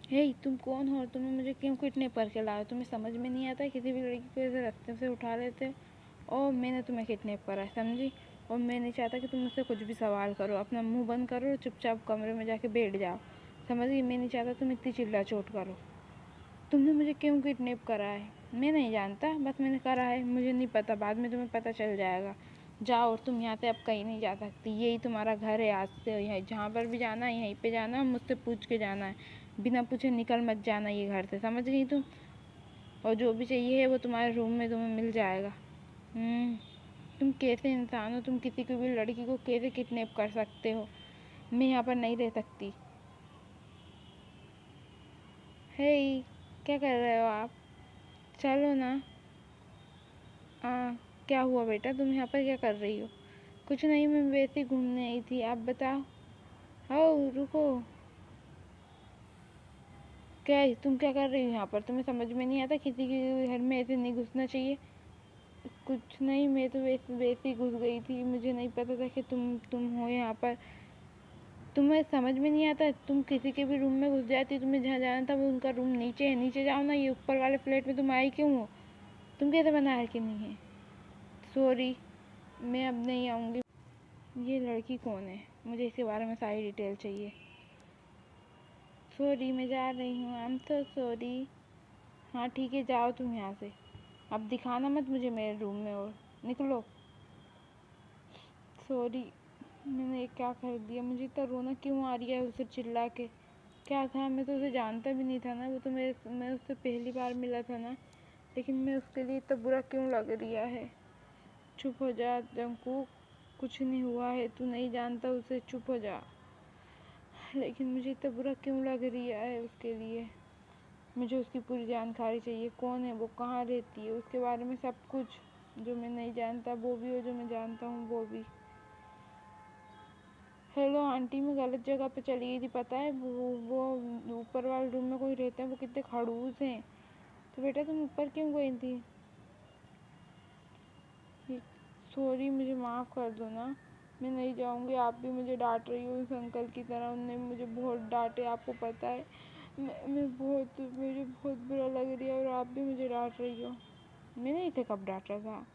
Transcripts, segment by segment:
हे तुम कौन हो? तुम्हें मुझे क्यों किडनैप करके लाए? तुम्हें समझ में नहीं आता? किसी भी लड़की को ऐसे रास्ते से उठा लेते हो। और मैंने तुम्हें किडनैप करा है, समझी? और मैं नहीं चाहता कि तुम मुझसे कुछ भी सवाल करो। अपना मुंह बंद करो और चुपचाप कमरे में जाके बैठ जाओ, समझ गई? मैं नहीं चाहता तुम इतनी चिल्ला चोट करो। तुमने मुझे क्यों किडनैप करा है? मैं नहीं जानता, बस मैंने करा है। मुझे नहीं पता, बाद में तुम्हें पता चल जाएगा। जाओ, और तुम यहाँ से अब कहीं नहीं जा सकती। यही तुम्हारा घर है, आज से यहीं जहाँ पर भी जाना है यहीं पे जाना है, मुझसे पूछ के जाना है। बिना पूछे निकल मत जाना ये घर से, समझ गई तुम? और जो भी चाहिए है वो तुम्हारे रूम में तुम्हें मिल जाएगा। तुम कैसे इंसान हो? तुम किसी को भी लड़की को कैसे किडनैप कर सकते हो? मैं यहाँ पर नहीं रह सकती। हे, क्या कर रहे हो आप? चलो ना। क्या हुआ बेटा? तुम यहाँ पर क्या कर रही हो? कुछ नहीं, मैं वैसे ही घूमने आई थी। आप बताओ। आओ, रुको। क्या है? तुम क्या कर रही हो यहाँ पर? तुम्हें समझ में नहीं आता किसी के घर में ऐसे नहीं घुसना चाहिए? कुछ नहीं, मैं तो वैसे वैसे ही घुस गई थी। मुझे नहीं पता था कि तुम हो यहाँ पर। तुम्हें समझ में नहीं आता? तुम किसी के भी रूम में घुस जाती। तुम्हें जहाँ जाना था वो उनका रूम नीचे है, नीचे जाओ ना। ये ऊपर वाले फ्लैट में तुम आई क्यों हो? तुम कैसे बना है कि नहीं है? सॉरी, मैं अब नहीं आऊँगी। ये लड़की कौन है? मुझे इसके बारे में सारी डिटेल चाहिए। सॉरी, मैं जा रही हूँ। I am so sorry. हाँ ठीक है, जाओ तुम यहाँ से। अब दिखाना मत मुझे मेरे रूम में, और निकलो। सॉरी, मैंने क्या कर दिया? मुझे इतना रोना क्यों आ रही है उसे चिल्ला के? क्या था? मैं तो उसे जानता भी नहीं था ना। वो तो मैं उससे पहली बार मिला था ना। लेकिन मैं उसके लिए इतना बुरा क्यों लग रहा है? चुप हो जा जंकू, कुछ नहीं हुआ है। तू नहीं जानता उसे, चुप हो जा। लेकिन मुझे इतना बुरा क्यों लग रहा है उसके लिए? मुझे उसकी पूरी जानकारी चाहिए। कौन है वो, कहाँ रहती है, उसके बारे में सब कुछ। जो मैं नहीं जानता वो भी, और जो मैं जानता हूँ वो भी। हेलो आंटी, मैं गलत जगह पे चली गई थी, पता है? वो ऊपर वाले रूम में कोई रहते हैं, वो कितने खड़ूस हैं। तो बेटा तुम ऊपर क्यों गई थी? सॉरी, मुझे माफ़ कर दो ना। मैं नहीं जाऊँगी। आप भी मुझे डांट रही हो उस अंकल की तरह। उनने मुझे बहुत डांटे, आपको पता है। मुझे बहुत बुरा लग रहा है, और आप भी मुझे डांट रही हो। मैंने इसे कब डांटा था?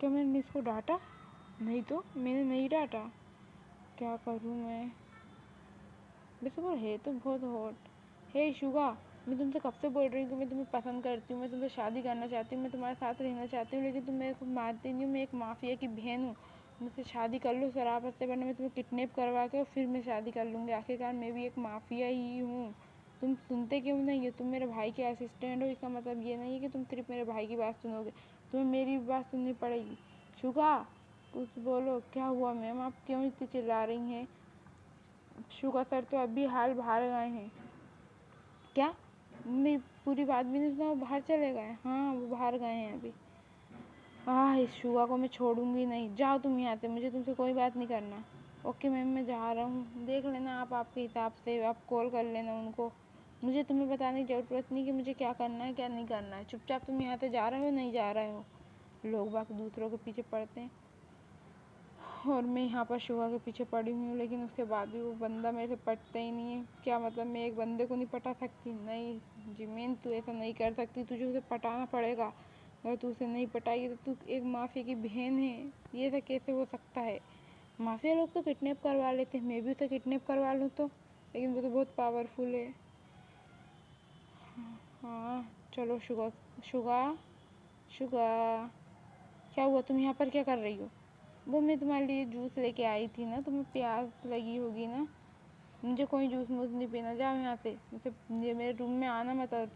क्या मैंने इसको डांटा? नहीं तो, मैंने नहीं डांटा। क्या करूँ मैं? वैसे वो है तो बहुत हॉट। हे शुगा, मैं तुमसे कब से बोल रही हूँ कि मैं तुम्हें पसंद करती हूँ, मैं तुमसे शादी करना चाहती हूँ, मैं तुम्हारे साथ रहना चाहती हूँ, लेकिन तुम मेरे को मानती नहीं हो। मैं एक माफिया की बहन हूँ। मुझसे शादी कर लो शराफत से, वरना मैं तुम्हें किडनैप करवा के और फिर मैं शादी कर लूँगी। आखिरकार मैं भी एक माफिया ही हूँ। तुम सुनते क्यों नहीं हो? तुम मेरे भाई के असिस्टेंट हो, इसका मतलब ये नहीं है कि तुम सिर्फ मेरे भाई की बात सुनोगे। तुम्हें मेरी भी बात सुननी पड़ेगी। शुगा, कुछ बोलो। क्या हुआ मैम? आप क्यों इतनी चिल्ला रही हैं? शुगा सर तो अभी हाल बाहर गए हैं। क्या? मैं पूरी बात भी नहीं सुना, वो बाहर चले गए? हाँ, वो बाहर गए हैं अभी। इस शुगा को मैं छोड़ूंगी नहीं। जाओ तुम यहाँ से, मुझे तुमसे कोई बात नहीं करना। ओके मैम, मैं जा रहा हूँ। देख लेना आप, आपके हिसाब से आप कॉल कर लेना उनको। मुझे तुम्हें बताने की ज़रूरत नहीं कि मुझे क्या करना है क्या नहीं करना है। चुपचाप तुम यहाँ से जा रहे हो नहीं जा रहे हो? लोग बाग दूसरों के पीछे पड़ते हैं, और मैं यहाँ पर शुगा के पीछे पड़ी हुई हूँ, लेकिन उसके बाद भी वो बंदा मेरे से पटता ही नहीं है। क्या मतलब मैं एक बंदे को नहीं पटा सकती? नहीं जिमीन, तू ऐसा नहीं कर सकती। तुझे उसे पटाना पड़ेगा। अगर तू उसे नहीं पटाएगी तो तू एक माफिया की बहन है। ये सब कैसे हो सकता है? माफिया लोग तो किडनैप करवा लेते हैं, मैं भी उसे किडनैप करवा लूँ तो? लेकिन वो तो बहुत पावरफुल है। हाँ चलो। शुगा, शुगा, शुगा, क्या हुआ? तुम यहाँ पर क्या कर रही हो? वो मैं तुम्हारे लिए जूस लेके आई थी ना, तुम्हें प्यास लगी होगी ना। मुझे कोई जूस वूस नहीं पीना, जाओ यहाँ से। मुझे ये मेरे रूम में आना मत और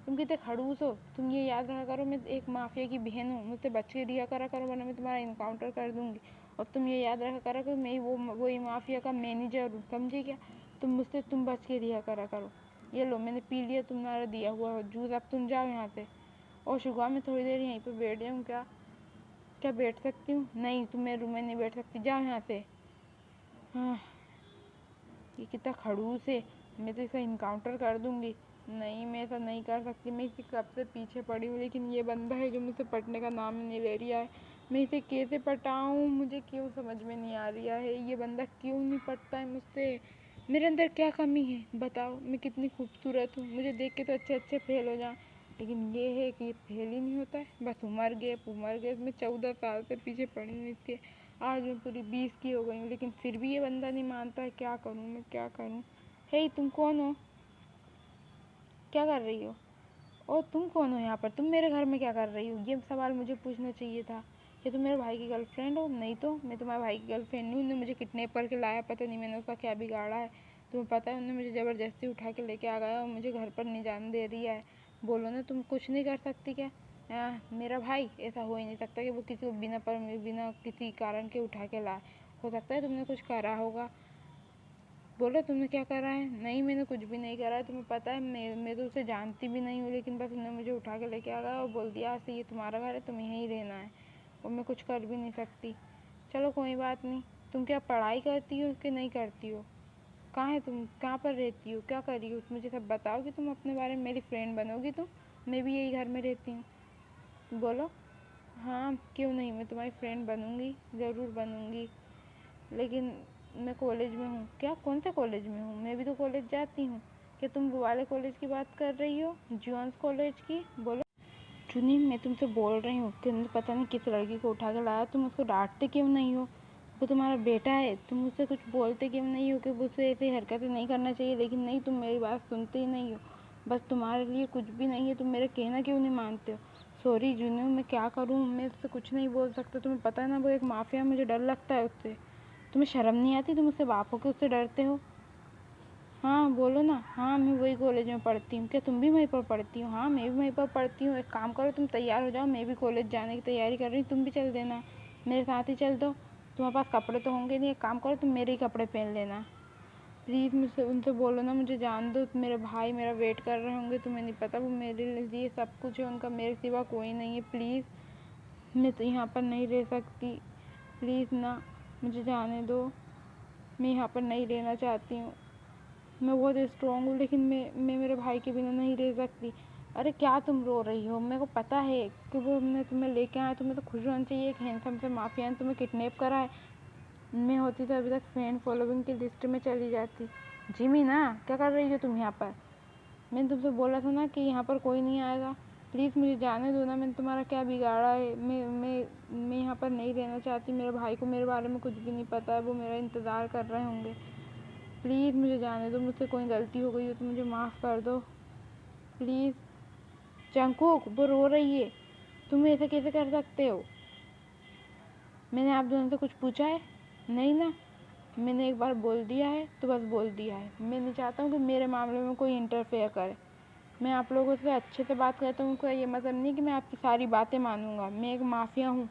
तुम कितने खड़ूस हो। तुम ये याद रखा करो, मैं एक माफिया की बहन हूँ। मुझसे बच के रिहा करा करो, वरना मैं तुम्हारा इनकाउंटर कर दूँगी। और तुम ये याद रखा करो कि मैं वही माफिया का मैनेजर हूँ, समझी क्या? तुम बच के रिहा करा करो। ये लो, मैंने पी लिया तुम्हारा दिया हुआ जूस, अब तुम जाओ यहाँ से। और शुगा, मैं थोड़ी देर यहीं पर बैठ जाऊँ क्या? क्या बैठ सकती हूँ? नहीं, तुम मेरे रूम में नहीं बैठ सकती, जाओ यहाँ से। हाँ, ये कितना खड़ूस है। मैं तो इसका इनकाउंटर कर दूंगी। नहीं, मैं ऐसा नहीं कर सकती। मैं इसके कब से पीछे पड़ी हूँ, लेकिन ये बंदा है जो मुझसे पटने का नाम नहीं ले रहा है। मैं इसे कैसे पटाऊँ? मुझे क्यों समझ में नहीं आ रहा है, ये बंदा क्यों नहीं पटता है मुझसे? मेरे अंदर क्या कमी है बताओ? मैं कितनी खूबसूरत हूँ, मुझे देख के तो अच्छे अच्छे फेल हो जाएं, लेकिन ये है कि ये फेल ही नहीं होता है। बस उम्र गए। मैं 14 साल से पीछे पड़ी हुई थी, आज मैं पूरी 20 की हो गई हूँ, लेकिन फिर भी ये बंदा नहीं मानता है। क्या करूँ मैं, क्या करूँ? हे तुम कौन हो? क्या कर रही हो? और तुम कौन हो यहाँ पर? तुम मेरे घर में क्या कर रही हो? ये सवाल मुझे पूछना चाहिए था। क्या तुम मेरे भाई की गर्लफ्रेंड हो? नहीं तो मैं तुम्हारे भाई की गर्लफ्रेंड नहीं हूँ। उन्होंने मुझे किडनैप करके लाया, पता नहीं मैंने उसका क्या बिगाड़ा है। तुम्हें पता है उन्होंने मुझे ज़बरदस्ती उठा के लेके आ गया और मुझे घर पर नहीं जाने दे रही है। बोलो ना, तुम कुछ नहीं कर सकती क्या? मेरा भाई ऐसा हो ही नहीं सकता कि वो किसी को बिना किसी कारण के उठा के लाए। हो सकता है तुमने कुछ करा होगा। बोलो तुमने क्या करा है? नहीं, मैंने कुछ भी नहीं करा है। तुम्हें पता है मैं तो उसे जानती भी नहीं हूँ, लेकिन बस उन्होंने मुझे उठा के लेके आ गया और बोल दिया आज से ये तुम्हारा घर है, तुम्हें यहीं रहना है, और मैं कुछ कर भी नहीं सकती। चलो कोई बात नहीं। तुम क्या पढ़ाई करती हो कि नहीं करती हो? कहाँ है तुम? कहाँ पर रहती हो? क्या कर रही हो? मुझे सब बताओ कि तुम अपने बारे में। मेरी फ्रेंड बनोगी तुम? मैं भी यही घर में रहती हूँ। बोलो। हाँ क्यों नहीं, मैं तुम्हारी फ्रेंड बनूँगी, ज़रूर बनूँगी। लेकिन मैं कॉलेज में हूँ। क्या? कौन से कॉलेज में हूँ? मैं भी तो कॉलेज जाती हूँ। क्या तुम वो वाले कॉलेज की बात कर रही हो, जॉन्स कॉलेज की? बोलो। चुनी, मैं तुमसे बोल रही हूँ कि पता नहीं किस लड़की को उठा के लाया, तुम उसको डांटते क्यों नहीं हो? वो तुम्हारा बेटा है, तुम उससे कुछ बोलते क्यों नहीं हो कि उससे ऐसी हरकतें नहीं करना चाहिए? लेकिन नहीं, तुम मेरी बात सुनते ही नहीं हो। बस तुम्हारे लिए कुछ भी नहीं है, तुम मेरा कहना क्यों नहीं मानते हो? सॉरी जूनू, मैं क्या करूँ? मैं उससे कुछ नहीं बोल सकता। तुम्हें पता है ना वो एक माफिया, मुझे डर लगता है उससे। तुम्हें शर्म नहीं आती? तुम उससे बाप होके उससे डरते हो? हाँ बोलो ना। हाँ मैं वही कॉलेज में पढ़ती हूँ। क्या तुम भी वहीं पर पढ़ती हो? हाँ मैं भी वहीं पर पढ़ती हूँ। एक काम करो, तुम तैयार हो जाओ, मैं भी कॉलेज जाने की तैयारी कर रही हूँ, तुम भी चल देना, मेरे साथ ही चल दो। तुम्हारे पास कपड़े तो होंगे नहीं, एक काम करो तुम मेरे ही कपड़े पहन लेना। प्लीज़ मुझसे उनसे बोलो ना, मुझे जान दो। मेरे भाई मेरा वेट कर रहे होंगे, तुम्हें नहीं पता वो मेरे लिए सब कुछ है, उनका मेरे सिवा कोई नहीं है। प्लीज़ मैं तो यहाँ पर नहीं रह सकती, प्लीज़ ना, मुझे जाने दो। मैं यहाँ पर नहीं रहना चाहती हूँ। मैं बहुत स्ट्रॉन्ग हूँ, लेकिन मैं मेरे भाई के बिना नहीं रह सकती। अरे क्या तुम रो रही हो? मेरे को पता है कि वो हमने तुम्हें लेके आया, तुम्हें तो खुश होना चाहिए। एक हैंडसम से माफिया ने तुम्हें किडनैप करा है। मैं होती तो अभी तक फैन फॉलोइंग की लिस्ट में चली जाती। जिमी ना, क्या कर रही हो तुम यहाँ पर? मैंने तुमसे बोला था ना कि यहाँ पर कोई नहीं आएगा। प्लीज़ मुझे जाने दो ना, मैंने तुम्हारा क्या बिगाड़ा है? मैं यहाँ पर नहीं रहना चाहती। मेरे भाई को मेरे बारे में कुछ भी नहीं पता है, वो मेरा इंतज़ार कर रहे होंगे। प्लीज़ मुझे जाने दो, मुझसे कोई गलती हो गई हो तो मुझे माफ़ कर दो प्लीज़। जंगकुक, वो रो रही है, तुम ऐसे कैसे कर सकते हो? मैंने आप दोनों से कुछ पूछा है? नहीं ना। मैंने एक बार बोल दिया है तो बस बोल दिया है। मैं नहीं चाहता हूँ कि मेरे मामले में कोई इंटरफेयर करे। मैं आप लोगों से अच्छे से बात करता हूँ, कोई ये मतलब नहीं कि मैं आपकी सारी बातें मानूंगा। मैं एक माफिया हूँ,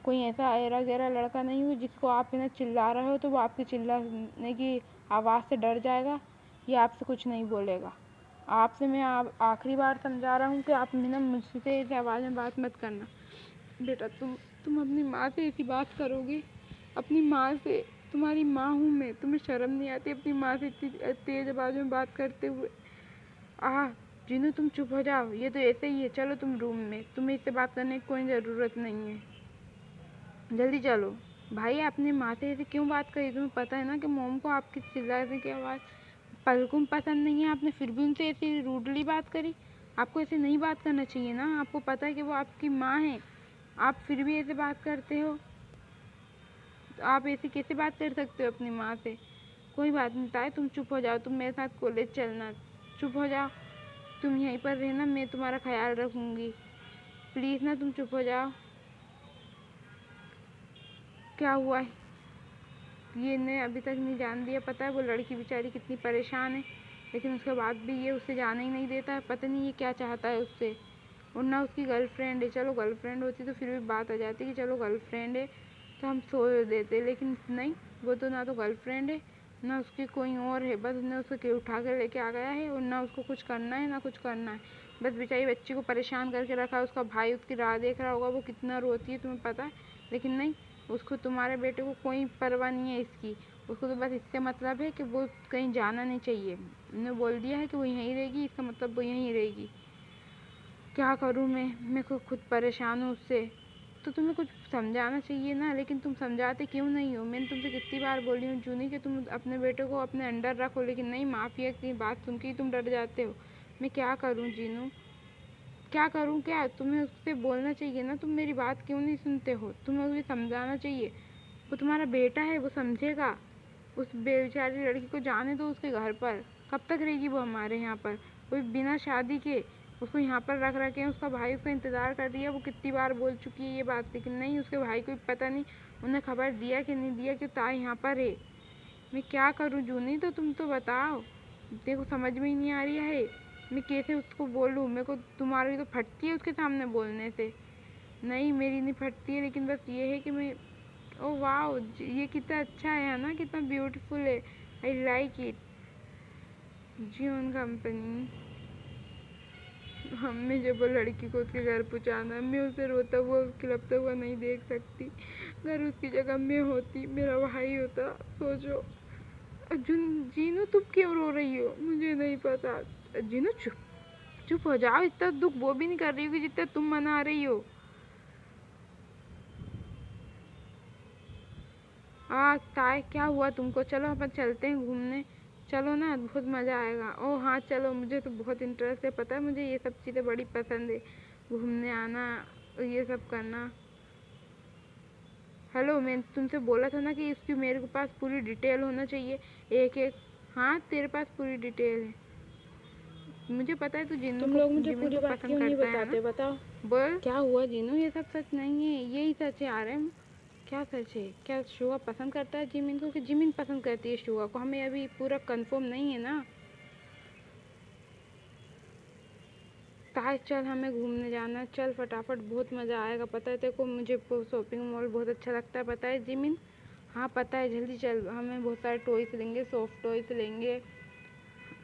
कोई ऐसा ऐरा गैरा लड़का नहीं हूँ जिसको आप बिना चिल्ला रहे हो तो वो आपके चिल्लाने की आवाज़ से डर जाएगा या आपसे कुछ नहीं बोलेगा। आपसे मैं आखिरी बार समझा रहा हूँ कि आप बिना मुझसे इस आवाज़ में बात मत करना। बेटा तुम अपनी माँ से ऐसी बात करोगे? अपनी माँ से? तुम्हारी माँ हूँ मैं, तुम्हें शर्म नहीं आती अपनी माँ से इतनी तेज आवाज़ में बात करते हुए? आह जिनू, तुम चुप हो जाओ, ये तो ऐसे ही है। चलो तुम रूम में, तुम्हें इससे बात करने की कोई ज़रूरत नहीं है, जल्दी चलो। भाई आपने माँ से ऐसे क्यों बात करी? तुम्हें पता है ना कि मोम को आपकी चिल्लाने की आवाज़ बिल्कुल पसंद नहीं है, आपने फिर भी उनसे ऐसी रूडली बात करी। आपको ऐसे नहीं बात करना चाहिए ना, आपको पता है कि वो आपकी माँ है, आप फिर भी ऐसे बात करते हो। तो आप ऐसे कैसे बात कर सकते हो अपनी माँ से? कोई बात नहीं ताए, तुम चुप हो जाओ, तुम मेरे साथ कॉलेज चलना। चुप हो जाओ, तुम यहीं पर रहना, मैं तुम्हारा ख्याल रखूँगी। प्लीज़ ना, तुम चुप हो जाओ। क्या हुआ है? ये ने अभी तक नहीं जान दिया। पता है वो लड़की बेचारी कितनी परेशान है, लेकिन उसके बाद भी ये उससे जाने ही नहीं देता है। पता नहीं ये क्या चाहता है उससे। और ना उसकी गर्लफ्रेंड है। चलो गर्लफ्रेंड होती तो फिर भी बात आ जाती कि चलो गर्लफ्रेंड है तो हम सो देते, लेकिन नहीं, वो तो ना तो गर्लफ्रेंड है ना उसकी कोई और है। बस उसने उसको उठा कर लेके आ गया है और ना उसको कुछ करना है ना कुछ करना है। बस बेचारी बच्ची को परेशान करके रखा है। उसका भाई उसकी राह देख रहा होगा, वो कितना रोती है तुम्हें पता है। लेकिन नहीं, उसको, तुम्हारे बेटे को कोई परवाह नहीं है इसकी। उसको तो बस इससे मतलब है कि वो कहीं जाना नहीं चाहिए। उन्होंने बोल दिया है कि वो यहीं रहेगी, इसका मतलब वो यहीं रहेगी। क्या करूँ मैं को खुद परेशान हूँ उससे। तो तुम्हें कुछ समझाना चाहिए ना, लेकिन तुम समझाते क्यों नहीं हो? मैंने तुमसे कितनी बार बोली हूँ जूनी कि तुम अपने बेटे को अपने अंडर रखो, लेकिन नहीं, माफिया की बात सुन के ही तुम डर जाते हो। मैं क्या करूँ जीनू, क्या करूँ? क्या तुम्हें उससे बोलना चाहिए ना, तुम मेरी बात क्यों नहीं सुनते हो? तुम्हें उसे समझाना चाहिए, वो तुम्हारा बेटा है, वो समझेगा। उस बेचारी लड़की को जाने दो उसके घर पर। कब तक रहेगी वो हमारे यहाँ पर? वो बिना शादी के उसको यहाँ पर रख रखे, उसका भाई उसका इंतज़ार कर रही है। वो कितनी बार बोल चुकी है ये बात, लेकिन नहीं, उसके भाई को पता नहीं उन्हें खबर दिया कि नहीं दिया कि ताई यहाँ पर है। मैं क्या करूँ जूनी, तो तुम तो बताओ। देखो समझ में ही नहीं आ रही है, मैं कैसे उसको बोलूँ? मेरे को तुम्हारी तो फटती है उसके सामने बोलने से। नहीं, मेरी नहीं फटती है, लेकिन बस ये है कि मैं, ओ वाह, ये कितना अच्छा है ना, कितना ब्यूटीफुल है। I like it. जियोन कंपनी। हमें जब वो लड़की को उसके घर पहुँचाना, मैं उसे रोता हुआ खिलपता हुआ नहीं देख सकती। अगर उसकी जगह मैं होती, मेरा भाई होता, सोचो। जीनू तुम क्यों रो रही हो? मुझे नहीं पता। जीनू चुप चुप हो जाओ, इतना दुख वो भी नहीं कर रही होगी जितना तुम मना रही हो। ताई क्या हुआ तुमको? चलो अपन चलते हैं घूमने, चलो ना, बहुत मज़ा आएगा। ओह हाँ चलो, मुझे तो बहुत इंटरेस्ट है, पता है मुझे ये सब चीज़ें बड़ी पसंद है, घूमने आना, ये सब करना। हेलो, मैं तुमसे बोला था ना कि इसकी मेरे को पास पूरी डिटेल होना चाहिए, एक एक। हाँ तेरे पास पूरी डिटेल है, मुझे पता है तू तुम लोग मुझे जिमिन पूरी को बात पसंद क्यों नहीं करता है ना। बताते, बताओ। बोल क्या हुआ जीनू? ये सब सच नहीं है, यही सच है आर्यन। क्या सच है? क्या शुआ पसंद करता है जिमिन को कि जिमिन पसंद करती है शुआ को? हमें अभी पूरा कंफर्म नहीं है ना। ताज चल, हमें घूमने जाना है, चल फटाफट, बहुत मज़ा आएगा। पता है तेरे को मुझे शॉपिंग मॉल बहुत अच्छा लगता है, पता है जिमिन? हाँ पता है, जल्दी चल, हमें बहुत सारे टॉयस लेंगे, सॉफ्ट टॉयस लेंगे।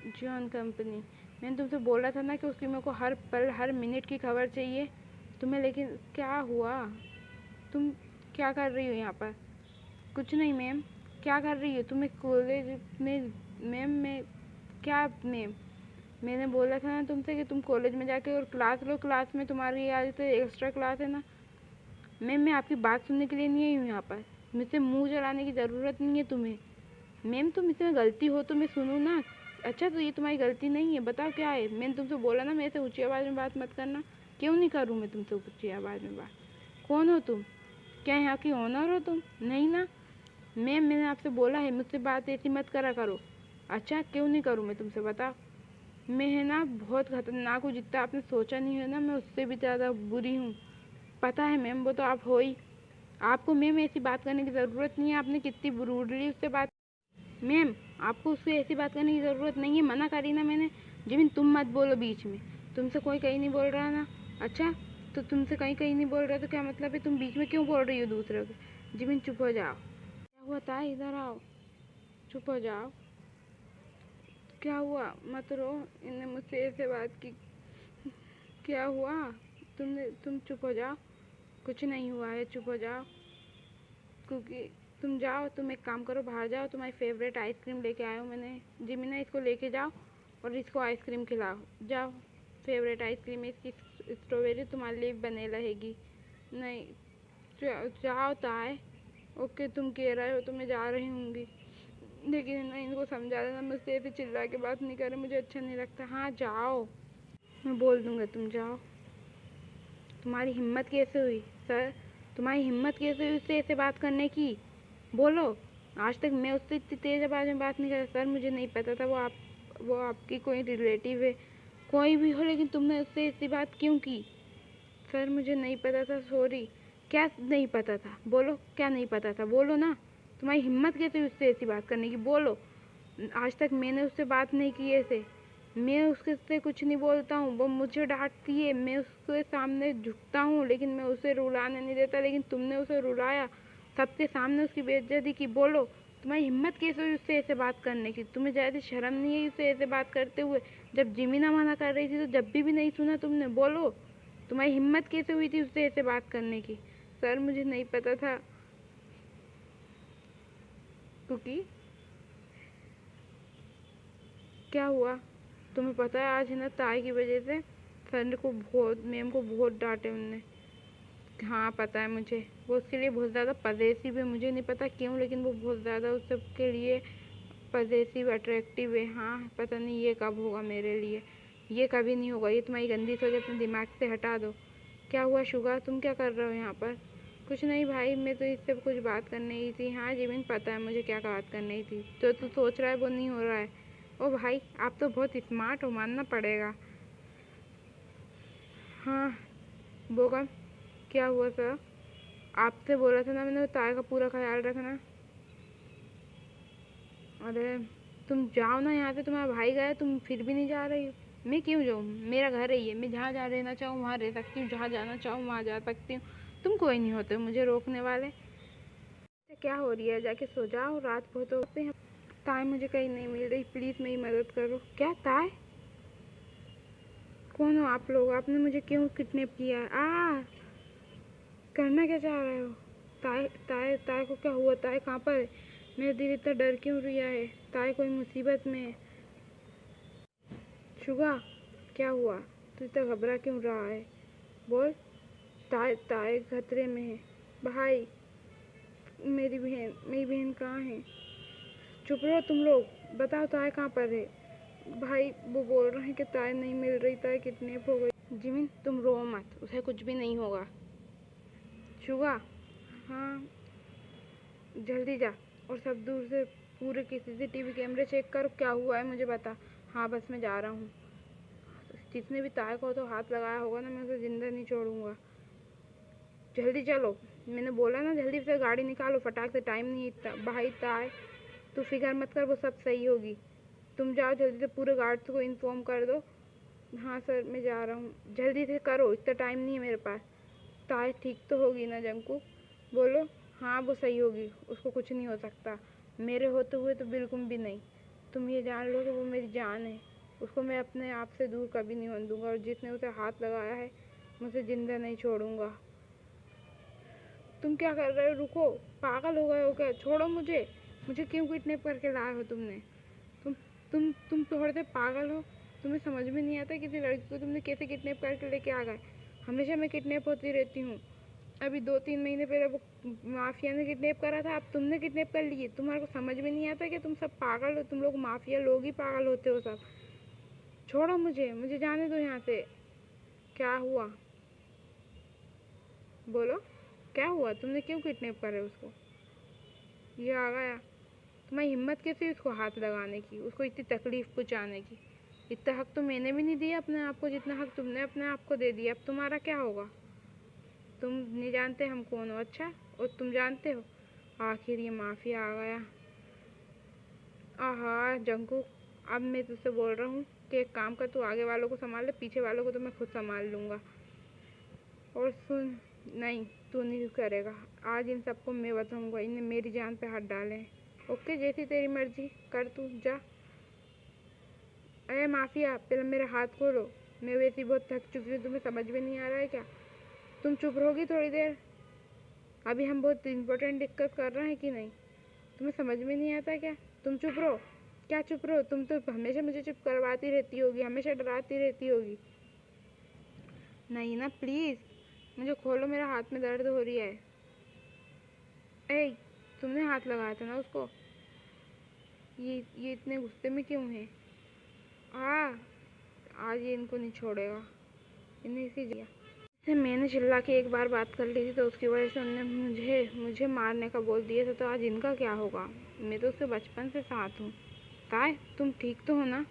जियोन कंपनी। मैंने तुमसे बोला था ना कि उसकी मेरे को हर पल हर मिनट की खबर चाहिए तुम्हें, लेकिन क्या हुआ? तुम क्या कर रही हो यहाँ पर? कुछ नहीं मैम। क्या कर रही हो तुम्हें कॉलेज में? मैम मैं क्या मैम, मैंने बोला था ना तुमसे कि तुम कॉलेज में जाके और क्लास लो, क्लास में तुम्हारी आज तो एक्स्ट्रा क्लास है ना। मैम मैं आपकी बात सुनने के लिए नहीं आई हूँ यहाँ पर, मुझसे मुंह चलाने की ज़रूरत नहीं है तुम्हें। मैम तुम इसमें गलती हो तो मैं सुनूँ ना। अच्छा तो ये तुम्हारी गलती नहीं है, बताओ क्या है? मैंने तुमसे बोला ना मेरे से ऊंची आवाज़ में बात मत करना। क्यों नहीं करूँ मैं तुमसे ऊंची आवाज़ में बात? कौन हो तुम? क्या यहाँ की ओनर हो तुम? नहीं ना मैम, मैंने आपसे बोला है मुझसे बात ऐसी मत करा करो। अच्छा क्यों नहीं करूँ मैं तुमसे, बताओ। मैं है ना बहुत खतरनाक हूँ, जितना आपने सोचा नहीं है ना, मैं उससे भी ज़्यादा बुरी हूँ। पता है मैम, वो तो आप हो ही। आपको मैम ऐसी बात करने की ज़रूरत नहीं है, आपने कितनी रूडली उससे बात। मैम आपको उससे ऐसी बात करने की ज़रूरत नहीं है, मना करी ना मैंने। जिमिन तुम मत बोलो बीच में, तुमसे कोई कहीं नहीं बोल रहा ना। अच्छा तो तुमसे कहीं कहीं नहीं बोल रहा तो क्या मतलब है? तुम बीच में क्यों बोल रही हो दूसरे को? जिमिन चुप हो जाओ। क्या हुआ था? इधर आओ, चुप हो जाओ। क्या हुआ? मत रो, इनने मुझसे ऐसे बात की। क्या हुआ? तुम चुप हो जाओ, कुछ नहीं हुआ है, चुप हो जाओ। क्योंकि तुम जाओ, तुम एक काम करो, बाहर जाओ, तुम्हारी फेवरेट आइसक्रीम लेके आया हूँ मैंने। जिमिना इसको लेके जाओ और इसको आइसक्रीम खिलाओ, जाओ। फेवरेट आइसक्रीम है इसकी, स्ट्रॉबेरी, तुम्हारे लिए बने रहेगी। नहीं, जाओ ताए। ओके तुम कह रहे हो तो मैं जा रही हूँगी, लेकिन ना इनको समझा देना मुझसे ऐसे चिल्ला के बात नहीं करे, मुझे अच्छा नहीं लगता। हाँ जाओ, मैं बोल दूँगा, तुम जाओ। तुम्हारी हिम्मत कैसे हुई सर? तुम्हारी हिम्मत कैसे हुई उससे ऐसे बात करने की? बोलो। आज तक मैं उससे इतनी तेज आवाज़ में बात नहीं कर। सर मुझे नहीं पता था वो आपकी कोई रिलेटिव है, कोई भी हो, लेकिन तुमने उससे ऐसी बात क्यों की? सर मुझे नहीं पता था, सॉरी। क्या नहीं पता था? बोलो क्या नहीं पता था, बोलो ना। तुम्हारी हिम्मत कैसे हुई उससे ऐसी बात करने की? बोलो। आज तक मैंने उससे बात नहीं की ऐसे, मैं उसके से कुछ नहीं बोलता हूँ, वो मुझे डांटती है, मैं उसके सामने झुकता हूँ, लेकिन मैं उसे रुलाने नहीं देता, लेकिन तुमने उसे रुलाया, सबके सामने उसकी बेइज्जती की। बोलो तुम्हारी हिम्मत कैसे हुई उससे ऐसे बात करने की? तुम्हें ज़्यादा शर्म नहीं है उससे ऐसे बात करते हुए? जब जिमीना मना कर रही थी तो जब भी नहीं सुना तुमने? बोलो तुम्हारी हिम्मत कैसे हुई थी उससे ऐसे बात करने की? सर मुझे नहीं पता था, क्योंकि क्या हुआ? तुम्हें पता है आज है ना ताई की वजह से सर को बहुत, मैम को बहुत डांटे उनने। हाँ पता है मुझे, वो उसके लिए बहुत ज़्यादा पजेसिव है, मुझे नहीं पता क्यों, लेकिन वो बहुत ज़्यादा उस सब के लिए पजेसिव अट्रैक्टिव है। हाँ पता नहीं ये कब होगा मेरे लिए, ये कभी नहीं होगा, ये तुम्हारी गंदी सोच अपने दिमाग से हटा दो। क्या हुआ शुगा, तुम क्या कर रहे हो यहाँ पर? कुछ नहीं भाई, मैं तो इससे कुछ बात करनी ही थी। हाँ जिमिन पता है मुझे क्या बात करनी थी, जो तू सोच रहा है वो नहीं हो रहा है। ओ भाई आप तो बहुत स्मार्ट हो, मानना पड़ेगा। हाँ बोगम, क्या हुआ सर? आपसे बोला था ना मैंने ताय का पूरा ख्याल रखना। अरे तुम जाओ ना यहाँ से, तुम्हारा भाई गया, तुम फिर भी नहीं जा रही हो। मैं क्यों जाऊँ, मेरा घर है ये, मैं जहाँ जहाँ रहना चाहूँ वहाँ रह सकती हूँ, जहाँ जाना चाहूँ वहाँ जा सकती हूँ। तुम कोई नहीं होते मुझे रोकने वाले। क्या हो रही है, जाके सो जाओ, रात बहुत होते हैं। ताय मुझे कहीं नहीं मिल रही, प्लीज़ मेरी मदद करो। क्या ताय? कौन हो आप लोग, आपने मुझे क्यों किडनैप किया? करना क्या चाह रहे हो? ताय ताय ताय को क्या हुआ? ताय कहाँ पर है? मेरा दिल इतना डर क्यों रिया है? ताय कोई मुसीबत में है? शुगा क्या हुआ, तू इतना घबरा क्यों रहा है? बोल। ताय ताय खतरे में है। भाई मेरी बहन कहाँ है? चुप रहो तुम लोग, बताओ ताय कहाँ पर है? भाई वो बोल रहे हैं कि ताय नहीं मिल रही, ताय किडनैप हो गई। जिमिन तुम रो मत, उसे कुछ भी नहीं होगा। शुगा हाँ जल्दी जा, और सब दूर से पूरे के CCTV कैमरे चेक करो, क्या हुआ है मुझे बता। हाँ बस मैं जा रहा हूँ। जिसने भी ताय को तो हाथ लगाया होगा ना, मैं उसे जिंदा नहीं छोड़ूंगा। जल्दी चलो, मैंने बोला ना जल्दी से गाड़ी निकालो, फटाक से, टाइम नहीं है इतना। भाई ताय तू फिक्र मत कर, वो सब सही होगी। तुम जाओ जल्दी से, पूरे गार्ड को इन्फॉर्म कर दो। हाँ सर मैं जा रहा हूँ, जल्दी से करो, इतना टाइम नहीं है मेरे पास। ताय ठीक तो होगी ना जंकू? बोलो। हाँ वो सही होगी, उसको कुछ नहीं हो सकता, मेरे होते हुए तो बिल्कुल भी नहीं। तुम ये जान लो कि वो मेरी जान है, उसको मैं अपने आप से दूर कभी नहीं होने दूंगा, और जिसने उसे हाथ लगाया है मैं उसे जिंदा नहीं छोड़ूंगा। तुम क्या कर रहे हो, रुको, पागल हो गए हो क्या? छोड़ो मुझे, मुझे क्यों किडनैप करके लाए हो तुमने? तुम तुम थोड़े से पागल हो, तुम्हें समझ में नहीं आता किसी लड़की को तुमने कैसे किडनैप करके लेके आ गए? हमेशा मैं किडनैप होती रहती हूँ, अभी 2-3 महीने पहले वो माफिया ने किडनैप करा था, अब तुमने किडनैप कर लिए। तुम्हारे को समझ में नहीं आता कि तुम सब पागल हो, तुम लोग माफिया लोग ही पागल होते हो सब। छोड़ो मुझे, मुझे जाने दो यहाँ से। क्या हुआ बोलो, क्या हुआ, तुमने क्यों किडनैप करे उसको? ये आ गया, तुम्हारी हिम्मत कैसे हुई उसको हाथ लगाने की, उसको इतनी तकलीफ पहुँचाने की? इतना हक तो मैंने भी नहीं दिया अपने आप को जितना हक तुमने अपने आप को दे दिया। अब तुम्हारा क्या होगा? तुम नहीं जानते हम कौन हो? अच्छा, और तुम जानते हो? आखिर ये माफिया आ गया। आहा जंकू, अब मैं तुझसे बोल रहा हूँ कि एक काम कर, तू आगे वालों को संभाल ले, पीछे वालों को तो मैं खुद संभाल लूँगा। और सुन, नहीं तू नहीं करेगा, आज इन सबको मैं बताऊँगा, इन्हें मेरी जान पे हाथ डाले हैं। ओके जैसी तेरी मर्जी कर, तू जा। अरे माफिया पहले मेरे हाथ खोलो, मैं वैसे ही बहुत थक चुकी हूँ, तुम्हें समझ में नहीं आ रहा है क्या? तुम चुप रहोगी थोड़ी देर? अभी हम बहुत इंपॉर्टेंट डिस्कस कर रहे हैं कि नहीं, तुम्हें समझ में नहीं आता क्या? तुम चुप रहो। क्या चुप रहो, तुम तो हमेशा मुझे चुप करवाती रहती होगी, हमेशा डराती रहती होगी। नहीं ना प्लीज़, मुझे खोलो, मेरा हाथ में दर्द हो रही है। ए तुमने हाथ लगाया था ना उसको, ये इतने गुस्से में क्यों है? आ आज ये इनको नहीं छोड़ेगा, इन्हें इसी दिया से मैंने चिल्ला के एक बार बात कर ली थी, तो उसकी वजह से उन्होंने मुझे मुझे मारने का बोल दिया था, तो आज इनका क्या होगा? मैं तो उसके बचपन से साथ हूँ। ताय तुम ठीक तो हो ना?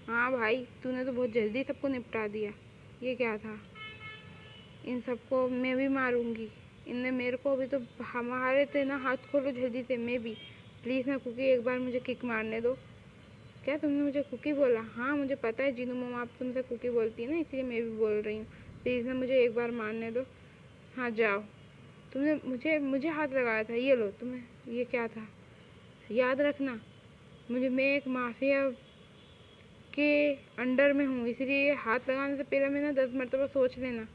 हाँ भाई तूने तो बहुत जल्दी सबको निपटा दिया। ये क्या था? इन सबको मैं भी मारूंगी, इनने मेरे को अभी तो हमारे थे ना, हाथ खोलो जल्दी से। मैं भी, प्लीज़ ना कुकी, एक बार मुझे किक मारने दो। क्या तुमने मुझे कुकी बोला? हाँ मुझे पता है जीनू मम्मा, आप तुमसे कुकी बोलती है ना, इसलिए मैं भी बोल रही हूँ। प्लीज़ ना मुझे एक बार मारने दो। हाँ जाओ। तुमने मुझे मुझे हाथ लगाया था, ये लो तुम्हें। ये क्या था? याद रखना, मैं एक माफिया के अंडर में हूँ, इसलिए हाथ लगाने से पहले मैं ना 10 मरतबा सोच लेना।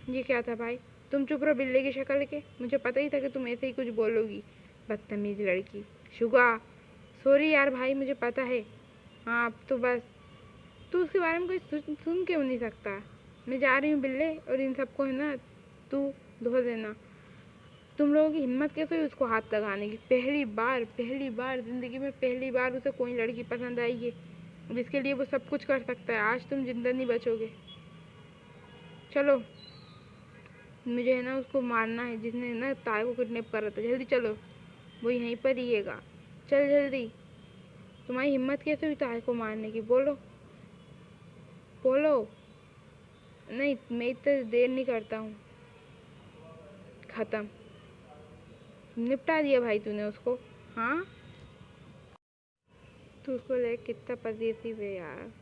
ये क्या था भाई? तुम चुप रहो बिल्ली की शक्ल के, मुझे पता ही था कि तुम ऐसे ही कुछ बोलोगी, बदतमीज लड़की। शुगा सॉरी यार भाई, मुझे पता है। हाँ अब तो बस, तू उसके बारे में कोई सुन क्यों नहीं सकता? मैं जा रही हूँ बिल्ले, और इन सबको है ना, तू धो देना। तुम लोगों की हिम्मत कैसे हुई उसको हाथ लगाने की? पहली बार ज़िंदगी में पहली बार उसे कोई लड़की पसंद आई है, अब इसके लिए वो सब कुछ कर सकता है। आज तुम जिंदा नहीं बचोगे। चलो, मुझे है ना उसको मारना है जिसने ना ताए को किडनैप करा था। जल्दी चलो, वो यहीं पर ही हैगा। चल जल्दी। तुम्हारी हिम्मत कैसे हुई ताए को मारने की? बोलो बोलो। नहीं, मैं इतना देर नहीं करता हूँ। खत्म, निपटा दिया भाई तूने उसको। हाँ, तू उसको ले कितना पॉजिटिव है यार।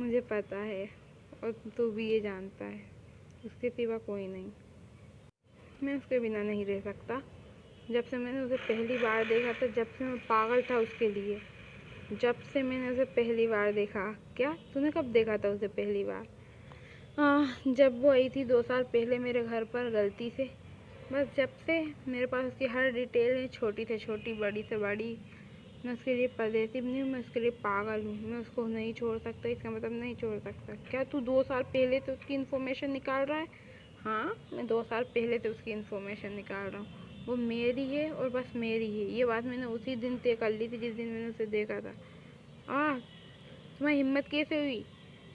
मुझे पता है, और तू भी ये जानता है, उसके सिवा कोई नहीं। मैं उसके बिना नहीं रह सकता। जब से मैंने उसे पहली बार देखा था, जब से मैं पागल था उसके लिए, जब से मैंने उसे पहली बार देखा। क्या तूने कब देखा था उसे पहली बार? जब वो आई थी 2 साल पहले मेरे घर पर गलती से। बस जब से मेरे पास उसकी हर डिटेल है, छोटी से छोटी, बड़ी से बड़ी। मैं उसके लिए पॉजिटिव नहीं हूँ, मैं उसके लिए पागल हूँ। मैं उसको नहीं छोड़ सकता, इसका मतलब नहीं छोड़ सकता। क्या तू 2 साल पहले से उसकी इन्फॉर्मेशन निकाल रहा है? हाँ, मैं 2 साल पहले से उसकी इन्फॉर्मेशन निकाल रहा हूँ। वो मेरी है और बस मेरी है। ये बात मैंने उसी दिन तय कर ली थी जिस दिन मैंने उसे देखा था। तुम्हारी हिम्मत कैसे हुई?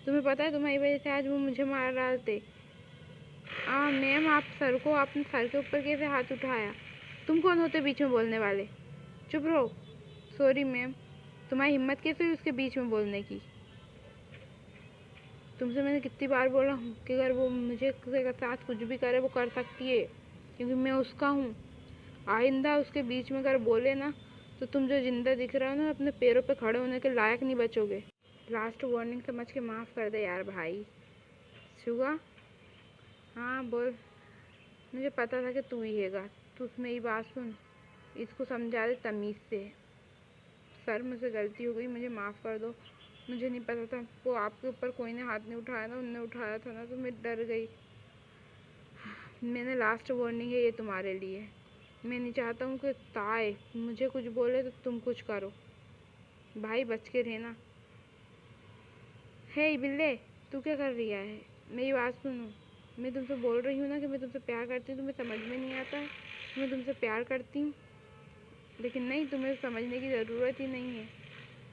तुम्हें पता है तुम्हारी वजह से आज वो मुझे मार डालते। मैम, आपने सर के ऊपर कैसे हाथ उठाया? तुम कौन होते बीच में बोलने वाले? चुप रहो। Sorry ma'am. तुम्हारी हिम्मत कैसे हुई उसके बीच में बोलने की? तुमसे मैंने कितनी बार बोला हूँ कि अगर वो मुझे साथ कुछ भी करे वो कर सकती है, क्योंकि मैं उसका हूँ। आइंदा उसके बीच में अगर बोले ना, तो तुम जो जिंदा दिख रहा हो ना, अपने पैरों पे खड़े होने के लायक नहीं बचोगे। लास्ट वार्निंग समझ के माफ़ कर दे यार भाई। शुगा, हाँ बोल। मुझे पता था कि तू ही हैगा। तू मेरी बात सुन, इसको समझा दे तमीज़ से। सर, मुझसे गलती हो गई, मुझे माफ़ कर दो। मुझे नहीं पता था वो आपके ऊपर कोई ने हाथ नहीं उठाया था, उनने उठाया था ना, तो मैं डर गई। मैंने लास्ट वार्निंग है ये तुम्हारे लिए। मैं नहीं चाहता हूँ कि ताए मुझे कुछ बोले तो तुम कुछ करो। भाई बच के रहना। हे बिल्ले, तू क्या कर रही है? मेरी बात सुनो। मैं तुमसे बोल रही हूँ ना कि मैं तुमसे प्यार करती हूँ, तुम्हें समझ में नहीं आता है? मैं तुमसे प्यार करती हूँ, लेकिन नहीं, तुम्हें समझने की ज़रूरत ही नहीं है।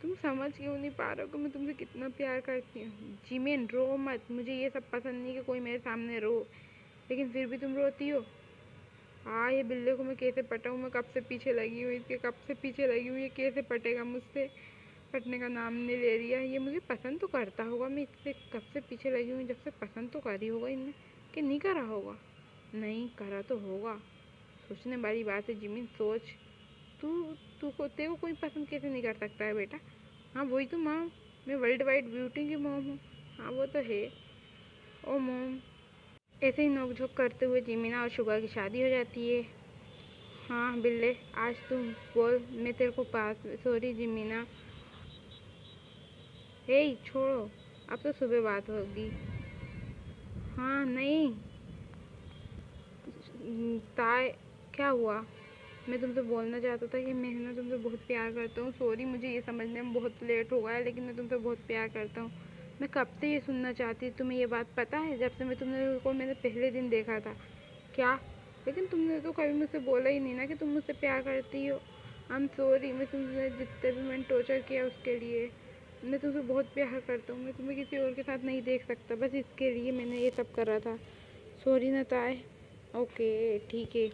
तुम समझ क्यों नहीं पा रहे हो कि मैं तुमसे कितना प्यार करती हूँ? जिमिन, रो मत। मुझे ये सब पसंद नहीं कि कोई मेरे सामने रो, लेकिन फिर भी तुम रोती हो। ये बिल्ले को मैं कैसे पटाऊँ? मैं कब से पीछे लगी हूँ इसके, कब से पीछे लगी हूँ। ये कैसे पटेगा मुझसे? पटने का नाम नहीं ले रही है। ये मुझे पसंद तो करता होगा, मैं इससे कब से पीछे लगी हूँ, जब से पसंद तो करी होगा इनने, कि नहीं करा होगा? नहीं करा तो होगा। सोचने वाली बात है जिमिन, सोच। तू तू को तेरे को कोई पसंद कैसे नहीं कर सकता है बेटा? हाँ वही तो मॉम, मैं वर्ल्ड वाइड ब्यूटी की मॉम हूँ। हाँ वो तो है। ओ मॉम। ऐसे ही नोक-झोंक करते हुए जिमिना और शुगा की शादी हो जाती है। हाँ बिल्ले, आज तुम बोल, मैं तेरे को पास। सॉरी जिमिना। हे छोड़ो, अब तो सुबह बात होगी। हाँ नहीं, ताए, क्या हुआ? मैं तुमसे बोलना चाहता था कि मैं ना तुमसे बहुत प्यार करता हूँ। सॉरी, मुझे ये समझने में बहुत लेट हो गया है, लेकिन मैं तुमसे बहुत प्यार करता हूँ। मैं कब से ये सुनना चाहती, तुम्हें ये बात पता है? जब से मैं तुमने को मैंने पहले दिन देखा था। क्या? लेकिन तुमने तो कभी मुझसे बोला ही नहीं ना कि तुम मुझसे प्यार करती हो। आई एम सॉरी, मैं तुमसे जितने भी मैंने टॉर्चर किया उसके लिए। मैं तुमसे बहुत प्यार करता हूँ, मैं तुम्हें किसी और के साथ नहीं देख सकता, बस इसके लिए मैंने ये सब करा था। सॉरी ना ताए। ओके ठीक है,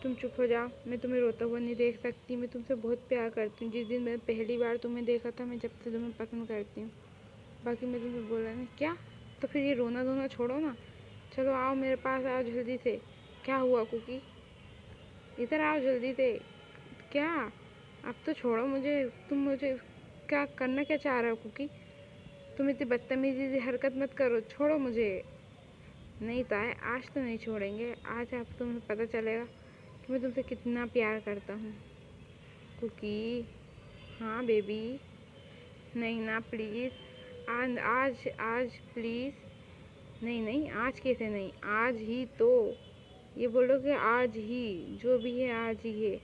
तुम चुप हो जाओ। मैं तुम्हें रोता हुआ नहीं देख सकती, मैं तुमसे बहुत प्यार करती हूँ। जिस दिन मैंने पहली बार तुम्हें देखा था, मैं जब से तुम्हें पसंद करती हूँ। बाकी मैं तुम्हें बोला नहीं क्या? तो फिर ये रोना धोना छोड़ो ना, चलो आओ मेरे पास, आओ जल्दी से। क्या हुआ कुकी? इधर आओ जल्दी से। क्या? अब तो छोड़ो मुझे। तुम मुझे क्या करना क्या चाह रहे हो कुकी? तुम इतनी बदतमीजी से हरकत मत करो, छोड़ो मुझे। नहीं ताए, आज तो नहीं छोड़ेंगे। आज आप तुम्हें पता चलेगा कि मैं तुमसे कितना प्यार करता हूँ। कुकी। हाँ बेबी। नहीं ना प्लीज़। आज आज प्लीज़। नहीं नहीं, आज कैसे नहीं, आज ही तो। ये बोलो कि आज ही, जो भी है आज ही है।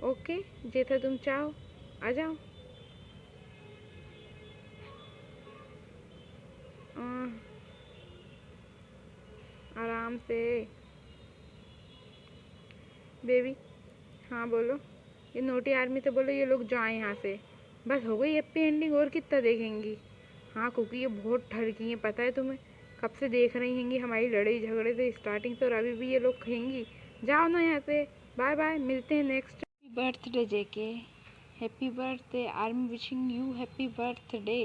ओके, जैसा तुम चाहो, आ जाओ। आराम से। बेबी हाँ बोलो। ये नोटी आर्मी तो बोलो ये लोग जाएं यहाँ से। बस हो गई हैप्पी एंडिंग, और कितना देखेंगी। हाँ क्योंकि ये बहुत ठरकी हैं, पता है तुम्हें। कब से देख रही हैंगी हमारी लड़ाई झगड़े से स्टार्टिंग, तो अभी भी ये लोग कहेंगी। जाओ ना यहाँ से, बाय बाय, मिलते हैं next. Happy birthday JK, happy birthday, I am wishing you happy birthday.